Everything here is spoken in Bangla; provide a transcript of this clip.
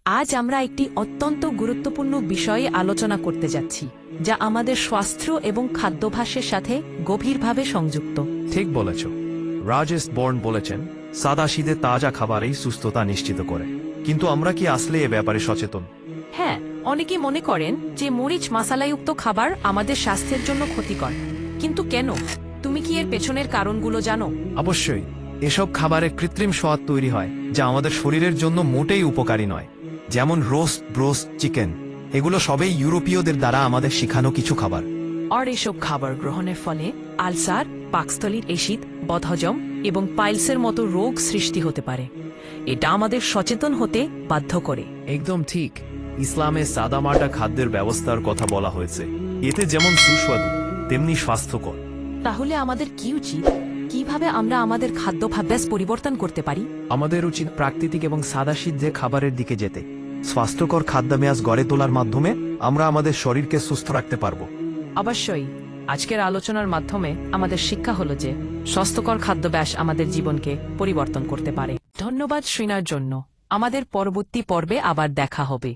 আজ আমরা একটি অত্যন্ত গুরুত্বপূর্ণ বিষয়ে আলোচনা করতে যাচ্ছি, যা আমাদের স্বাস্থ্য এবং খাদ্যাভ্যাসের সাথে গভীরভাবে সংযুক্ত। ঠিক বলেছ। রাজেশ বর্ন বলেছেন, সাদাশীতে তাজা খাবারই সুস্থতা নিশ্চিত করে। কিন্তু আমরা কি আসলে এ ব্যাপারে সচেতন? হ্যাঁ, অনেকে মনে করেন যে মরিচ মশলাযুক্ত খাবার আমাদের স্বাস্থ্যের জন্য ক্ষতিকর। কিন্তু কেন? তুমি কি এর পেছনের কারণগুলো জানো? অবশ্যই। এসব খাবারে কৃত্রিম স্বাদ তৈরি হয়, যা আমাদের শরীরের জন্য মোটেই উপকারী নয়। যেমন রোস্ট, ব্রোস্ট, চিকেন, এগুলো সবই ইউরোপীয়দের দ্বারা আমাদের শেখানো কিছু খাবার। আর এসব খাবার গ্রহণের ফলে আলসার, পাকস্থলীর এসিড, বদহজম এবং পাইলসের মতো রোগ সৃষ্টি হতে পারে। এটা আমাদের সচেতন হতে বাধ্য করে। একদম ঠিক। ইসলামে সাদামাটা খাদ্যের ব্যবস্থার কথা বলা হয়েছে। এতে যেমন সুস্বাদু, তেমনি স্বাস্থ্যকর। তাহলে আমাদের কি উচিত? কিভাবে আমরা আমাদের খাদ্যাভ্যাস পরিবর্তন করতে পারি? আমাদের উচিত প্রাকৃতিক এবং সাদাসিদ্ধে খাবারের দিকে যেতে। স্বাস্থ্যকর খাদ্যাভ্যাস গড়ে তোলার মাধ্যমে আমরা আমাদের শরীরকে সুস্থ রাখতে পারব। অবশ্যই। আজকের আলোচনার মাধ্যমে আমাদের শিক্ষা হলো যে স্বাস্থ্যকর খাদ্যাভ্যাস আমাদের জীবনকে পরিবর্তন করতে পারে। ধন্যবাদ শোনার জন্য। আমাদের পরবর্তী পর্বে আবার দেখা হবে।